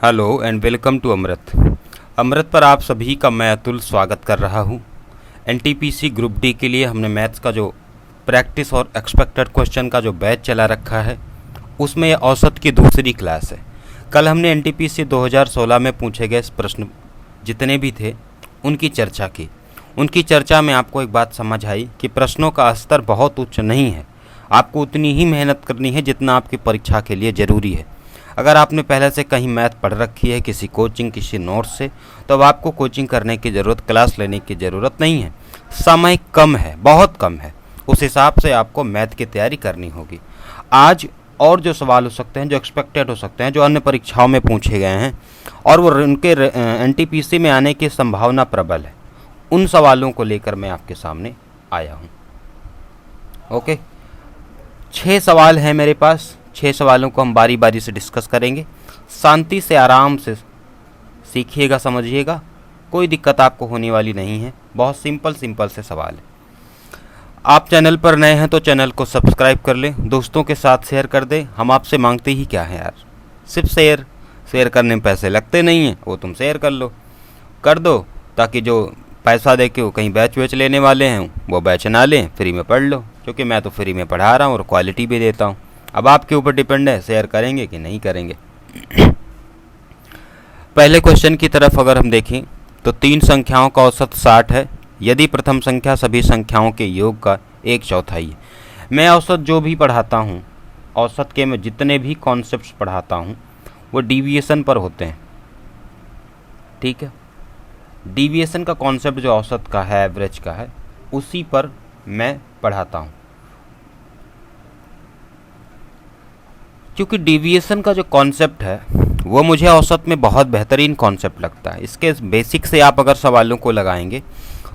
Hello and welcome to अमृत। अमृत पर आप सभी का मैं अतुल स्वागत कर रहा हूँ। एनटीपीसी ग्रुप डी के लिए हमने मैथ्स का जो प्रैक्टिस और एक्सपेक्टेड क्वेश्चन का जो बैच चला रखा है उसमें यह औसत की दूसरी क्लास है। कल हमने एनटीपीसी 2016 में पूछे गए प्रश्न जितने भी थे उनकी चर्चा की। उनकी चर्चा में आपको एक बात समझ आई कि प्रश्नों का स्तर बहुत उच्च नहीं है। आपको उतनी ही मेहनत करनी है जितना आपकी परीक्षा के लिए ज़रूरी है। अगर आपने पहले से कहीं मैथ पढ़ रखी है किसी कोचिंग किसी नोट्स से, तो अब आपको कोचिंग करने की ज़रूरत, क्लास लेने की ज़रूरत नहीं है। समय कम है, बहुत कम है, उस हिसाब से आपको मैथ की तैयारी करनी होगी। आज और जो सवाल हो सकते हैं, जो एक्सपेक्टेड हो सकते हैं, जो अन्य परीक्षाओं में पूछे गए हैं और वो उनके एनटीपीसी में आने की संभावना प्रबल है, उन सवालों को लेकर मैं आपके सामने आया हूँ। ओके, 6 सवाल हैं मेरे पास। 6 सवालों को हम बारी बारी से डिस्कस करेंगे। शांति से आराम से सीखिएगा, समझिएगा, कोई दिक्कत आपको होने वाली नहीं है। बहुत सिंपल से सवाल है। आप चैनल पर नए हैं तो चैनल को सब्सक्राइब कर लें, दोस्तों के साथ शेयर कर दें। हम आपसे मांगते ही क्या है यार, सिर्फ शेयर करने में पैसे लगते नहीं हैं, वो तुम शेयर कर दो ताकि जो पैसा दे के वो कहीं बैच लेने वाले हैं वो बैच ना लें, फ्री में पढ़ लो। क्योंकि मैं तो फ्री में पढ़ा रहा हूँ और क्वालिटी भी देता हूँ। अब आपके ऊपर डिपेंड है शेयर करेंगे कि नहीं करेंगे। पहले क्वेश्चन की तरफ अगर हम देखें तो 3 संख्याओं का औसत 60 है यदि प्रथम संख्या सभी संख्याओं के योग का 1/4 है। मैं औसत जो भी पढ़ाता हूँ, औसत के मैं जितने भी कॉन्सेप्ट्स पढ़ाता हूँ वो डिविएशन पर होते हैं। ठीक है, डिविएशन का कॉन्सेप्ट जो औसत का है, एवरेज का है, उसी पर मैं पढ़ाता हूँ। क्योंकि डिविएशन का जो कॉन्सेप्ट है वो मुझे औसत में बहुत बेहतरीन कॉन्सेप्ट लगता है। इसके बेसिक से आप अगर सवालों को लगाएंगे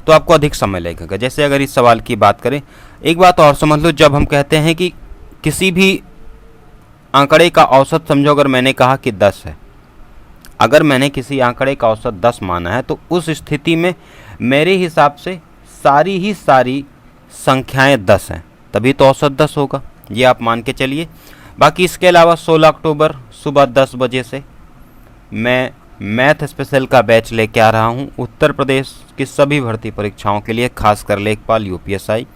तो आपको अधिक समय लगेगा। जैसे अगर इस सवाल की बात करें, एक बात और समझ लो, जब हम कहते हैं कि किसी भी आंकड़े का औसत, समझो अगर मैंने कहा कि 10 है, अगर मैंने किसी आंकड़े का औसत 10 माना है तो उस स्थिति में मेरे हिसाब से सारी संख्याएं 10 हैं, तभी तो औसत 10 होगा। ये आप मान के चलिए। बाकी इसके अलावा 16 अक्टूबर सुबह 10 बजे से मैं मैथ स्पेशल का बैच लेके आ रहा हूँ उत्तर प्रदेश की सभी भर्ती परीक्षाओं के लिए, खासकर लेखपाल, यूपीएसआई,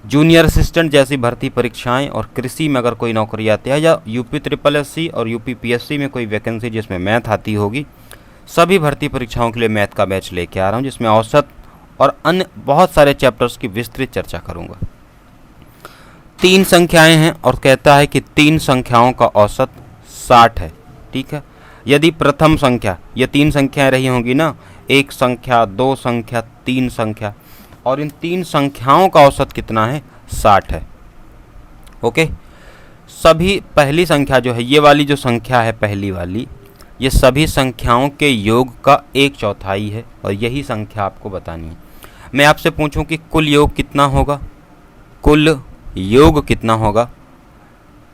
जूनियर असिस्टेंट जैसी भर्ती परीक्षाएं और कृषि में अगर कोई नौकरी आती है या यूपी SSC और यूपी PSC में कोई वैकेंसी जिसमें मैथ आती होगी, सभी भर्ती परीक्षाओं के लिए मैथ का बैच लेके आ रहा हूँ जिसमें औसत और अन्य बहुत सारे चैप्टर्स की विस्तृत चर्चा करूँगा। 3 संख्याएं हैं और कहता है कि 3 संख्याओं का औसत 60 है। ठीक है, यदि प्रथम संख्या, ये 3 संख्याएं रही होंगी ना, 1 संख्या, 2 संख्या, 3 संख्या, और इन 3 संख्याओं का औसत कितना है? 60 है। ओके, सभी पहली संख्या जो है, ये वाली जो संख्या है पहली वाली, ये सभी संख्याओं के योग का 1/4 है और यही संख्या आपको बतानी है। मैं आपसे पूछूं कि कुल योग कितना होगा, कुल योग कितना होगा?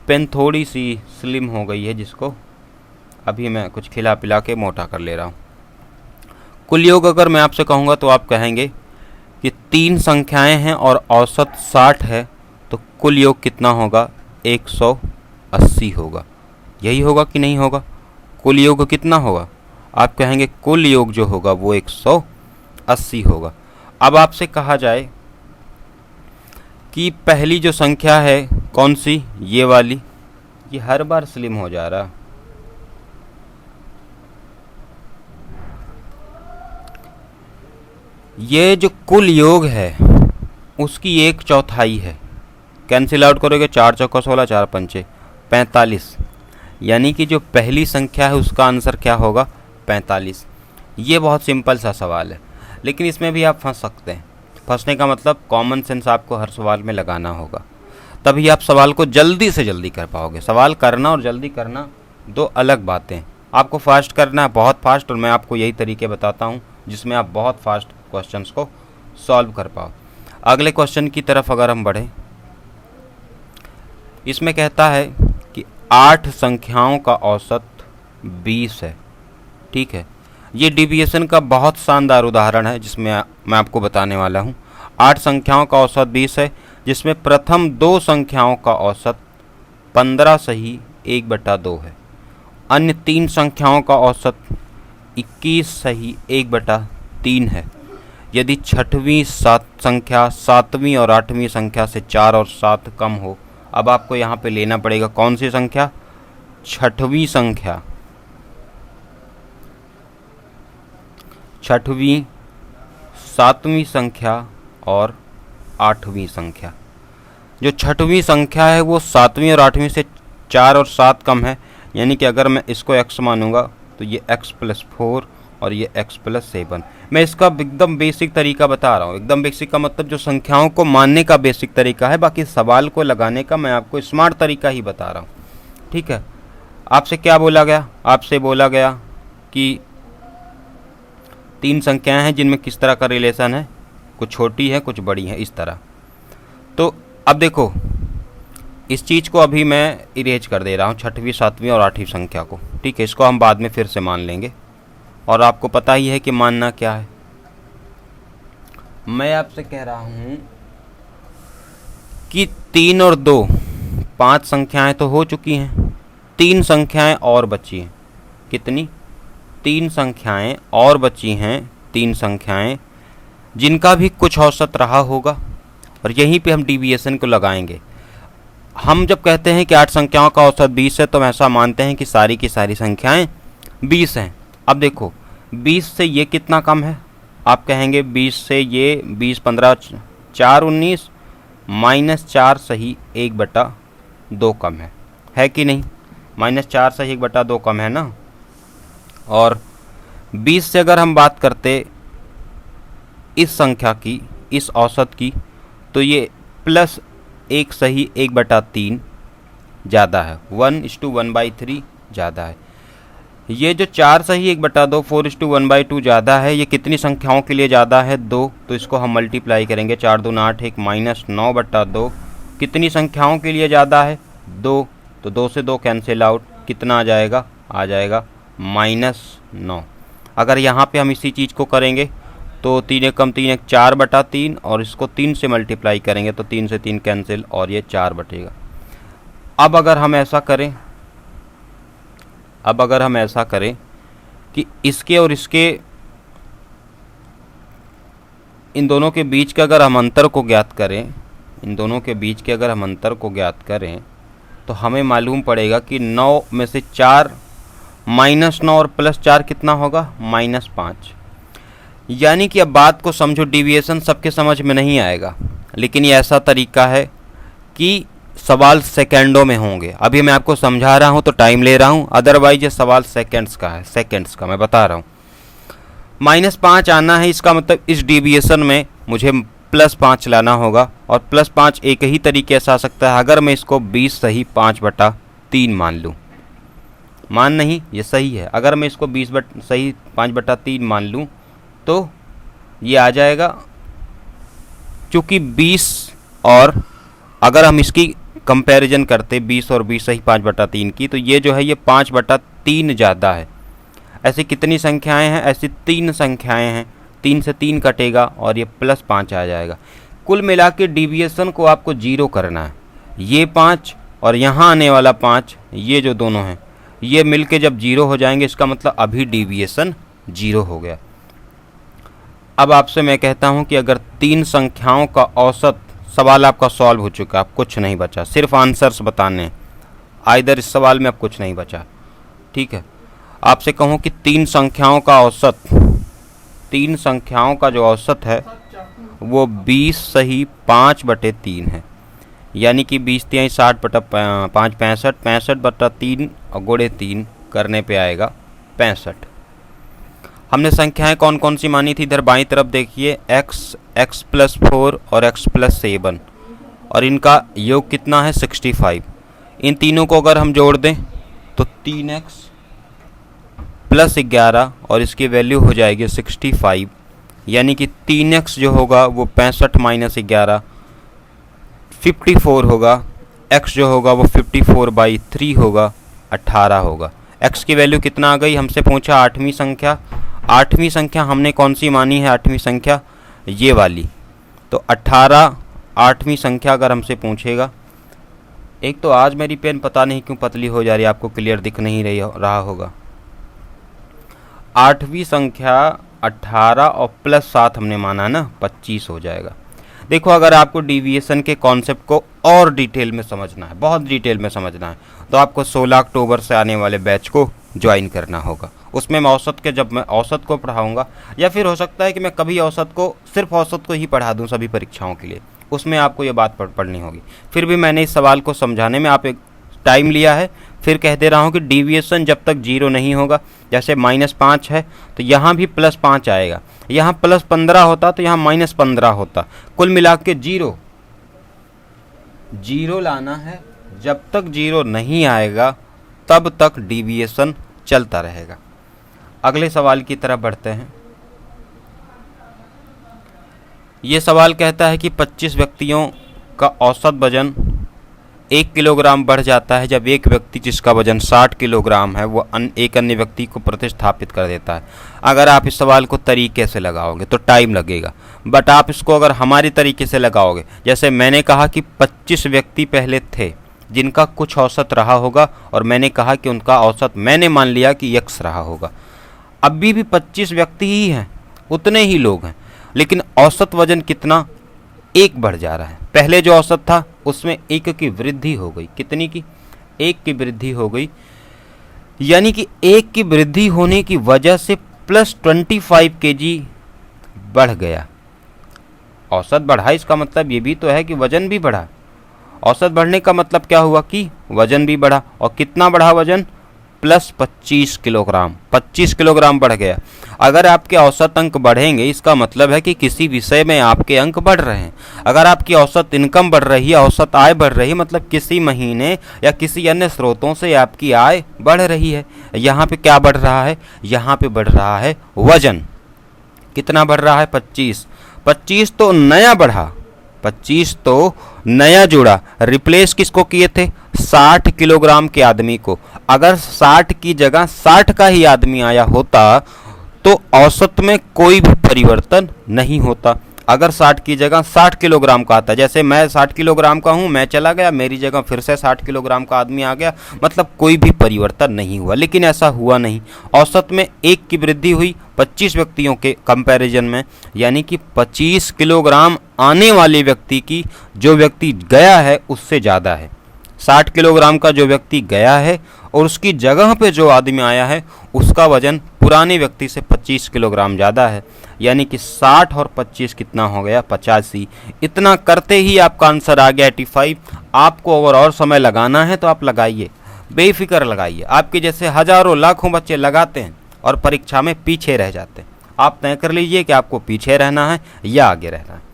पेन थोड़ी सी स्लिम हो गई है जिसको अभी मैं कुछ खिला पिला के मोटा कर ले रहा हूँ। कुल योग अगर मैं आपसे कहूँगा तो आप कहेंगे कि 3 संख्याएं हैं और औसत 60 है, तो कुल योग कितना होगा? 180 होगा। यही होगा कि नहीं होगा? कुल योग कितना होगा? आप कहेंगे कुल योग जो होगा वो 180 होगा। अब आपसे कहा जाए कि पहली जो संख्या है कौन सी, ये वाली, ये हर बार स्लिम हो जा रहा। ये जो कुल योग है उसकी 1/4 है। कैंसिल आउट करोगे, 4 चौका 16, 4 पंचे 45, यानी कि जो पहली संख्या है उसका आंसर क्या होगा? 45। ये बहुत सिंपल सा सवाल है, लेकिन इसमें भी आप फंस सकते हैं। फंसने का मतलब कॉमन सेंस आपको हर सवाल में लगाना होगा, तभी आप सवाल को जल्दी से जल्दी कर पाओगे। सवाल करना और जल्दी करना 2 अलग बातें। आपको फास्ट करना है, बहुत फास्ट, और मैं आपको यही तरीके बताता हूँ जिसमें आप बहुत फास्ट क्वेश्चंस को सॉल्व कर पाओ। अगले क्वेश्चन की तरफ अगर हम बढ़ें, इसमें कहता है कि 8 संख्याओं का औसत 20 है। ठीक है, ये डिविएशन का बहुत शानदार उदाहरण है जिसमें मैं आपको बताने वाला हूँ। 8 संख्याओं का औसत 20 है जिसमें प्रथम 2 संख्याओं का औसत 15 सही 1/2 है अन्य 3 संख्याओं का औसत 21 सही 1/3 है। यदि छठवीं संख्या 7वीं और 8वीं संख्या से 4 और 7 कम हो। अब आपको यहाँ पे लेना पड़ेगा कौन सी संख्या? छठवीं संख्या, छठवीं, 7वीं संख्या और 8वीं संख्या। जो छठवीं संख्या है वो 7वीं और 8वीं से 4 और 7 कम है, यानी कि अगर मैं इसको x मानूंगा तो ये x+4 और ये x+7। मैं इसका एकदम बेसिक तरीका बता रहा हूँ। एकदम बेसिक का मतलब जो संख्याओं को मानने का बेसिक तरीका है, बाकी सवाल को लगाने का मैं आपको स्मार्ट तरीका ही बता रहा हूँ। ठीक है। आपसे क्या बोला गया? आपसे बोला गया कि 3 संख्याएं हैं जिनमें किस तरह का रिलेशन है, कुछ छोटी है कुछ बड़ी है, इस तरह। तो अब देखो, इस चीज़ को अभी मैं इरेज कर दे रहा हूँ, छठवीं, 7वीं और 8वीं संख्या को। ठीक है, इसको हम बाद में फिर से मान लेंगे, और आपको पता ही है कि मानना क्या है। मैं आपसे कह रहा हूँ कि 3 और 2, 5 संख्याएं तो हो चुकी हैं, 3 संख्याएं और बची हैं। कितनी? 3 संख्याएं और बची हैं, 3 संख्याएं जिनका भी कुछ औसत रहा होगा, और यहीं पे हम डिविएशन को लगाएंगे। हम जब कहते हैं कि 8 संख्याओं का औसत 20 है, तो हम ऐसा मानते हैं कि सारी की सारी संख्याएं 20 हैं। अब देखो, 20 से ये कितना कम है? आप कहेंगे 20 से ये 20, 15, 4, 19, -4 सही 1/2 कम है कि नहीं? -4 सही 1/2 कम है ना। और 20 से अगर हम बात करते इस संख्या की, इस औसत की, तो ये +1 सही 1/3 ज़्यादा है, 1:1/3 ज़्यादा है। ये जो 4 सही 1/2, 4:1/2 ज़्यादा है, ये कितनी संख्याओं के लिए ज़्यादा है? 2। तो इसको हम मल्टीप्लाई करेंगे, 4 दूना 8, 1 -9/2 कितनी संख्याओं के लिए ज़्यादा है? 2। तो 2 से 2 कैंसिल आउट, कितना आ जाएगा? आ जाएगा -9। अगर यहाँ पे हम इसी चीज़ को करेंगे तो 3 एकम 3 एक 4/3, और इसको 3 से मल्टीप्लाई करेंगे तो 3 से 3 कैंसिल, और ये 4 बटेगा। अब अगर हम ऐसा करें कि इसके और इसके, इन दोनों के बीच के अगर हम अंतर को ज्ञात करें, तो हमें मालूम पड़ेगा कि 9 में से 4 -9 और +4 कितना होगा? -5। यानी कि अब बात को समझो, डिविएशन सबके समझ में नहीं आएगा, लेकिन ये ऐसा तरीका है कि सवाल सेकंडों में होंगे। अभी मैं आपको समझा रहा हूँ तो टाइम ले रहा हूँ, अदरवाइज ये सवाल सेकंड्स का है, सेकंड्स का मैं बता रहा हूँ। -5 आना है, इसका मतलब इस डिविएशन में मुझे +5 लाना होगा, और +5 एक ही तरीके से आ सकता है अगर मैं इसको 20 सही 5/3 मान लूँ। मान नहीं, ये सही है। अगर मैं इसको 20 सही 5/3 मान लूँ तो ये आ जाएगा, चूँकि 20, और अगर हम इसकी कंपैरिजन करते 20 और 20 सही 5/3 की, तो ये जो है ये 5/3 ज़्यादा है। ऐसी कितनी संख्याएं हैं? ऐसी 3 संख्याएं हैं। 3 से 3 कटेगा और ये +5 आ जाएगा। कुल मिला के डिविएशन को आपको 0 करना है। ये 5 और यहाँ आने वाला 5, ये जो दोनों हैं, ये मिलके जब 0 हो जाएंगे, इसका मतलब अभी डिविएशन 0 हो गया। अब आपसे मैं कहता हूं कि अगर 3 संख्याओं का औसत, सवाल आपका सॉल्व हो चुका, अब कुछ नहीं बचा, सिर्फ आंसर्स बताने हैं। आइदर इस सवाल में अब कुछ नहीं बचा। ठीक है, आपसे कहूं कि 3 संख्याओं का औसत, 3 संख्याओं का जो औसत है वो 20 सही 5/3 है। यानी कि 20 × 60/5 65, 65/3 और गुणे 3 करने पे आएगा 65। हमने संख्याएं कौन कौन सी मानी थी? इधर बाईं तरफ देखिए, x, x+4 और x+7, और इनका योग कितना है? 65। इन तीनों को अगर हम जोड़ दें तो 3x + 11 और इसकी वैल्यू हो जाएगी 65। यानी कि 3x जो होगा वो 65 - 11 54 होगा। x जो होगा वो 54/3 होगा, 18 होगा। x की वैल्यू कितना आ गई? हमसे पूछा 8वीं संख्या। 8वीं संख्या हमने कौन सी मानी है? 8वीं संख्या ये वाली। तो 18 8वीं संख्या अगर हमसे पूछेगा एक तो आज मेरी पेन पता नहीं क्यों पतली हो जा रही है, आपको क्लियर दिख नहीं रहा होगा। 8वीं संख्या 18 और +7 हमने माना ना, 25 हो जाएगा। देखो अगर आपको डेविएशन के कॉन्सेप्ट को और डिटेल में समझना है, बहुत डिटेल में समझना है, तो आपको 16 अक्टूबर से आने वाले बैच को ज्वाइन करना होगा। उसमें मैं जब मैं औसत को पढ़ाऊंगा, या फिर हो सकता है कि मैं कभी सिर्फ औसत को ही पढ़ा दूं सभी परीक्षाओं के लिए, उसमें आपको ये बात पढ़नी होगी। फिर भी मैंने इस सवाल को समझाने में आप एक टाइम लिया है, फिर कह दे रहा हूँ कि डेविएशन जब तक 0 नहीं होगा, जैसे -5 है तो यहाँ भी +5 आएगा, यहाँ +15 होता तो यहाँ -15 होता, कुल मिला के 0 लाना है। जब तक 0 नहीं आएगा तब तक डेविएशन चलता रहेगा। अगले सवाल की तरफ बढ़ते हैं। ये सवाल कहता है कि 25 व्यक्तियों का औसत वजन 1 किलोग्राम बढ़ जाता है जब एक व्यक्ति जिसका वजन 60 किलोग्राम है वो एक अन्य व्यक्ति को प्रतिस्थापित कर देता है। अगर आप इस सवाल को तरीके से लगाओगे तो टाइम लगेगा, बट आप इसको अगर हमारी तरीके से लगाओगे, जैसे मैंने कहा कि 25 व्यक्ति पहले थे जिनका कुछ औसत रहा होगा, और मैंने कहा कि उनका औसत मैंने मान लिया कि x रहा होगा। अभी भी 25 व्यक्ति ही हैं, उतने ही लोग हैं, लेकिन औसत वजन कितना, 1 बढ़ जा रहा है। पहले जो औसत था उसमें 1 की वृद्धि हो गई, कितनी की, 1 की वृद्धि हो गई, यानी कि 1 की वृद्धि होने की वजह से +25 kg बढ़ गया। औसत बढ़ा, इसका मतलब ये भी तो है कि वजन भी बढ़ा। औसत बढ़ने का मतलब क्या हुआ कि वजन भी बढ़ा, और कितना बढ़ा वजन, +25 किलोग्राम, 25 किलोग्राम बढ़ गया। अगर आपके औसत अंक बढ़ेंगे इसका मतलब है कि किसी विषय में आपके अंक बढ़ रहे हैं। अगर आपकी औसत इनकम बढ़ रही है, औसत आय बढ़ रही है, मतलब किसी महीने या किसी अन्य स्रोतों से आपकी आय बढ़ रही है। यहाँ पे क्या बढ़ रहा है, यहाँ पे बढ़ रहा है वजन। कितना बढ़ रहा है, 25। 25 तो नया बढ़ा, 25 तो नया जुड़ा। रिप्लेस किसको किए थे, 60 किलोग्राम के आदमी को। अगर 60 की जगह 60 का ही आदमी आया होता तो औसत में कोई भी परिवर्तन नहीं होता। अगर 60 की जगह 60 किलोग्राम का आता, जैसे मैं 60 किलोग्राम का हूँ, मैं चला गया, मेरी जगह फिर से 60 किलोग्राम का आदमी आ गया, मतलब कोई भी परिवर्तन नहीं हुआ। लेकिन ऐसा हुआ नहीं, औसत में 1 की वृद्धि हुई 25 व्यक्तियों के कंपैरिजन में, यानी कि 25 किलोग्राम आने वाले व्यक्ति की जो व्यक्ति गया है उससे ज़्यादा है। 60 किलोग्राम का जो व्यक्ति गया है और उसकी जगह पे जो आदमी आया है उसका वजन पुराने व्यक्ति से 25 किलोग्राम ज़्यादा है, यानी कि 60 और 25 कितना हो गया, 85। इतना करते ही आपका आंसर आ गया 85। आपको अगर और समय लगाना है तो आप लगाइए, बेफिक्र लगाइए। आपके जैसे हजारों लाखों बच्चे लगाते हैं और परीक्षा में पीछे रह जाते हैं। आप तय कर लीजिए कि आपको पीछे रहना है या आगे रहना है।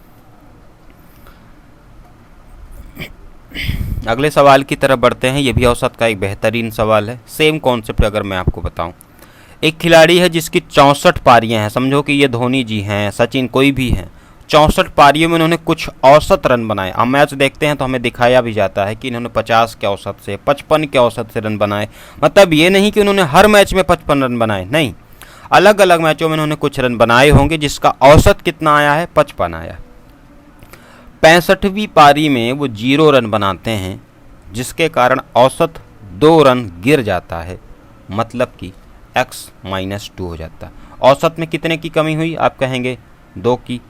अगले सवाल की तरफ बढ़ते हैं। ये भी औसत का एक बेहतरीन सवाल है। सेम कॉन्सेप्ट अगर मैं आपको बताऊं, एक खिलाड़ी है जिसकी 64 पारियां हैं। समझो कि ये धोनी जी हैं, सचिन, कोई भी हैं। 64 पारियों में उन्होंने कुछ औसत रन बनाए। हम मैच देखते हैं तो हमें दिखाया भी जाता है कि इन्होंने 50 के औसत से, 55 के औसत से रन बनाए। मतलब ये नहीं कि उन्होंने हर मैच में 55 रन बनाए, नहीं, अलग अलग मैचों में उन्होंने कुछ रन बनाए होंगे जिसका औसत कितना आया है, 55 आया। 65वीं पारी में वो 0 रन बनाते हैं जिसके कारण औसत 2 रन गिर जाता है, मतलब कि x-2 हो जाता है। औसत में कितने की कमी हुई, आप कहेंगे 2 की।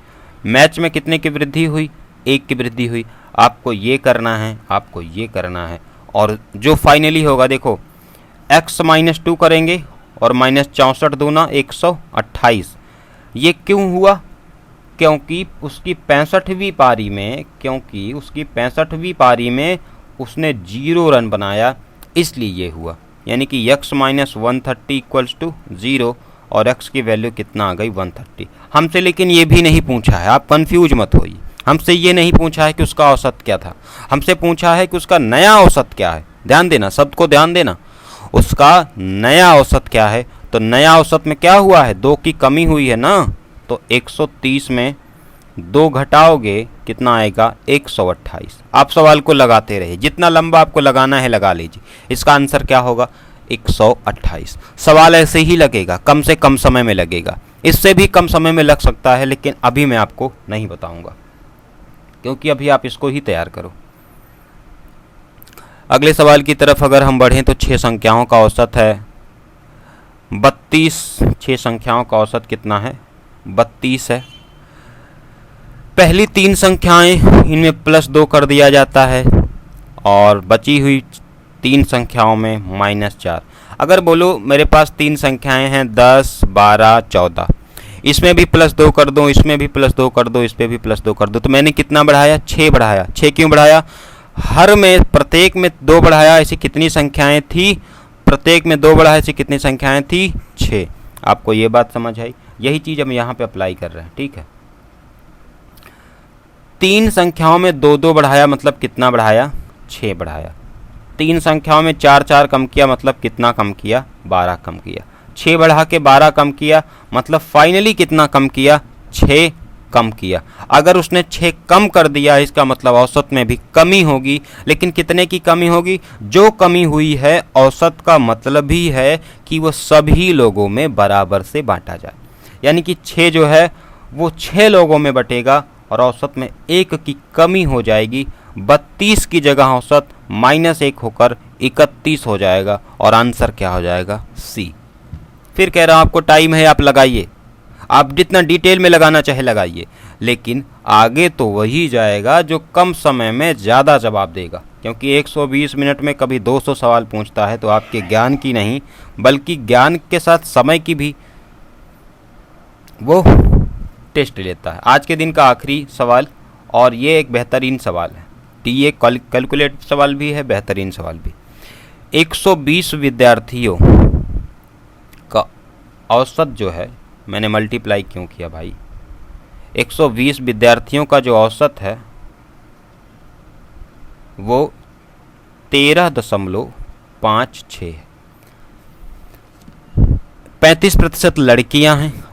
मैच में कितने की वृद्धि हुई, 1 की वृद्धि हुई। आपको ये करना है, आपको ये करना है, और जो फाइनली होगा देखो, x-2 करेंगे और -64 दूना 128। ये क्यों हुआ, क्योंकि उसकी 65वीं पारी में उसने 0 रन बनाया, इसलिए ये हुआ। यानी कि x-130 = 0 और x की वैल्यू कितना आ गई, 130। हमसे लेकिन ये भी नहीं पूछा है, आप कंफ्यूज मत होइए। हमसे ये नहीं पूछा है कि उसका औसत क्या था, हमसे पूछा है कि उसका नया औसत क्या है। ध्यान देना, शब्द को ध्यान देना, उसका नया औसत क्या है। तो नया औसत में क्या हुआ है, 2 की कमी हुई है ना, तो 130 में 2 घटाओगे कितना आएगा, 128। आप सवाल को लगाते रहिए, जितना लंबा आपको लगाना है लगा लीजिए। इसका आंसर क्या होगा, 128। सवाल ऐसे ही लगेगा, कम से कम समय में लगेगा, इससे भी कम समय में लग सकता है, लेकिन अभी मैं आपको नहीं बताऊंगा क्योंकि अभी आप इसको ही तैयार करो। अगले सवाल की तरफ अगर हम बढ़ें तो 6 संख्याओं का औसत है 32। 6 संख्याओं का औसत कितना है? 32 है। पहली 3 संख्याएं, इनमें +2 कर दिया जाता है और बची हुई 3 संख्याओं में -4। अगर बोलो मेरे पास 3 संख्याएं हैं 10, 12, 14, इसमें भी +2 कर दो, इसमें भी +2 कर दो, इस पर भी +2 कर दो, तो मैंने कितना बढ़ाया? 6 बढ़ाया। 6 क्यों बढ़ाया? हर में प्रत्येक में 2 बढ़ाया। ऐसी कितनी संख्याएं थी? प्रत्येक में 2 बढ़ाया, ऐसी कितनी संख्याएं थी? 6। आपको ये बात समझ आई? यही चीज़ हम यहाँ पे अप्लाई कर रहे हैं, ठीक है। 3 संख्याओं में 2-2 बढ़ाया, मतलब कितना बढ़ाया? 6 बढ़ाया। 3 संख्याओं में 4-4 कम किया, मतलब कितना कम किया? 12 कम किया। 6 बढ़ा के 12 कम किया, मतलब फाइनली कितना कम किया? 6 कम किया। अगर उसने 6 कम कर दिया, इसका मतलब औसत में भी कमी होगी। लेकिन कितने की कमी होगी? जो कमी हुई है औसत का मतलब ही है कि वो सभी लोगों में बराबर से बांटा जाए। यानी कि 6 जो है वो 6 लोगों में बटेगा और औसत में 1 की कमी हो जाएगी। 32 की जगह औसत -1 होकर 31 हो जाएगा और आंसर क्या हो जाएगा? सी। फिर कह रहा हूँ आपको टाइम है, आप लगाइए, आप जितना डिटेल में लगाना चाहे लगाइए, लेकिन आगे तो वही जाएगा जो कम समय में ज़्यादा जवाब देगा। क्योंकि 120 मिनट में कभी 200 सवाल पूछता है, तो आपके ज्ञान की नहीं बल्कि ज्ञान के साथ समय की भी वो टेस्ट लेता है। आज के दिन का आखिरी सवाल, और ये एक बेहतरीन सवाल है, ये कैलकुलेट सवाल भी है, बेहतरीन सवाल भी। 120 विद्यार्थियों का औसत जो है, मैंने मल्टीप्लाई क्यों किया भाई? 120 विद्यार्थियों का जो औसत है वो 13.56 है। 35% लड़कियां हैं,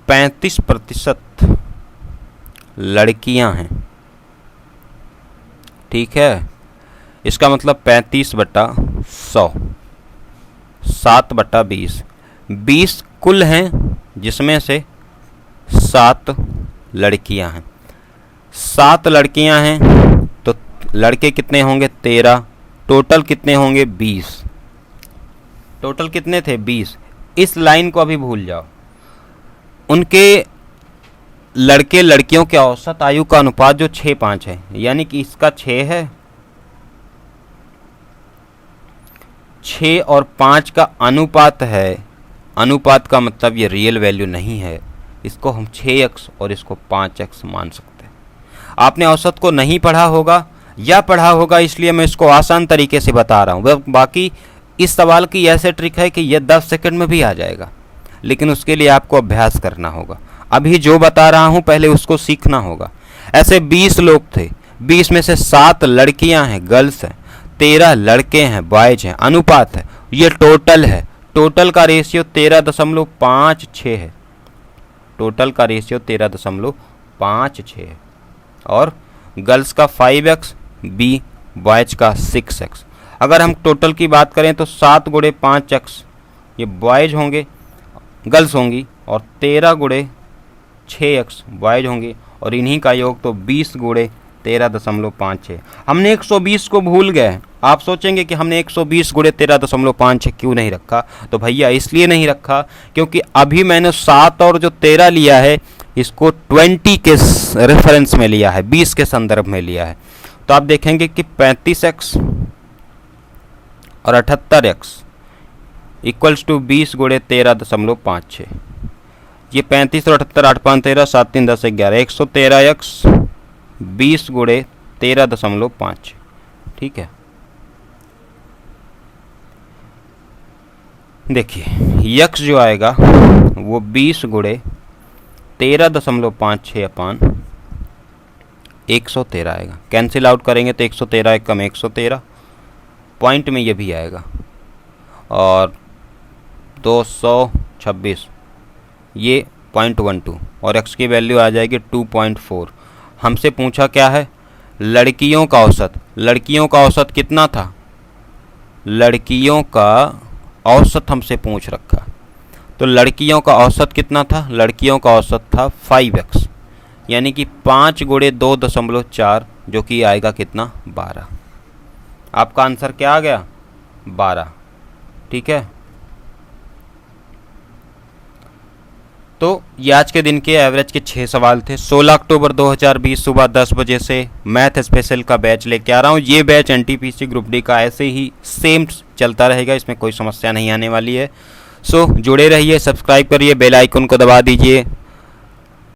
35% लड़कियां हैं, ठीक है। इसका मतलब 35/100, 7/20, 20 कुल हैं जिसमें से 7 लड़कियां हैं। 7 लड़कियां हैं तो लड़के कितने होंगे? 13। टोटल कितने होंगे? 20। टोटल कितने थे? 20। इस लाइन को अभी भूल जाओ। उनके लड़के लड़कियों के औसत आयु का अनुपात जो 6:5 है, यानी कि इसका 6 है, 6 और 5 का अनुपात है। अनुपात का मतलब ये रियल वैल्यू नहीं है, इसको हम 6x और इसको 5x मान सकते हैं। आपने औसत को नहीं पढ़ा होगा या पढ़ा होगा, इसलिए मैं इसको आसान तरीके से बता रहा हूँ। बाकी इस सवाल की ऐसे ट्रिक है कि यह 10 सेकंड में भी आ जाएगा, लेकिन उसके लिए आपको अभ्यास करना होगा। अभी जो बता रहा हूँ पहले उसको सीखना होगा। ऐसे 20 लोग थे, 20 में से 7 लड़कियाँ हैं, गर्ल्स हैं, 13 लड़के हैं, बॉयज हैं। अनुपात है, ये टोटल है। टोटल का रेशियो 13.56 है। टोटल का रेशियो 13.56 है। और गर्ल्स का 5x, बी बॉयज का 6x। अगर हम टोटल की बात करें तो 7 × 5x ये बॉयज होंगे, गर्ल्स होंगी, और 13 × 6x बॉयज होंगे, और इन्हीं का योग तो 20 × 13.56। हमने 120 को भूल गए। आप सोचेंगे कि हमने 120 × 13.56 क्यों नहीं रखा? तो भैया इसलिए नहीं रखा क्योंकि अभी मैंने 7 और जो 13 लिया है इसको 20 के रेफरेंस में लिया है, 20 के संदर्भ में लिया है। तो आप देखेंगे कि 35x और 78x इक्वल्स टू 20 × 13.56। ये 35 और 78, 8 5 13, 7 3 10 11, 113x 20 × 13.56, ठीक है। देखिए x जो आएगा वो 20 × 13.56 अपान 113 आएगा। कैंसिल आउट करेंगे तो 113 कम 113, पॉइंट में ये भी आएगा, और 226 ये 0.12, और x की वैल्यू आ जाएगी 2.4। हमसे पूछा क्या है? लड़कियों का औसत। लड़कियों का औसत कितना था? लड़कियों का औसत हमसे पूछ रखा, तो लड़कियों का औसत कितना था? लड़कियों का औसत था 5x, यानी कि 5 × 2.4, जो कि आएगा कितना? 12। आपका आंसर क्या आ गया? 12। ठीक है, तो ये आज के दिन के एवरेज के 6 सवाल थे। 16 अक्टूबर 2020 सुबह 10 बजे से मैथ स्पेशल का बैच लेके आ रहा हूँ। ये बैच एनटीपीसी ग्रुप डी का ऐसे ही सेम चलता रहेगा, इसमें कोई समस्या नहीं आने वाली है। सो जुड़े रहिए, सब्सक्राइब करिए, बेल आइकन को दबा दीजिए।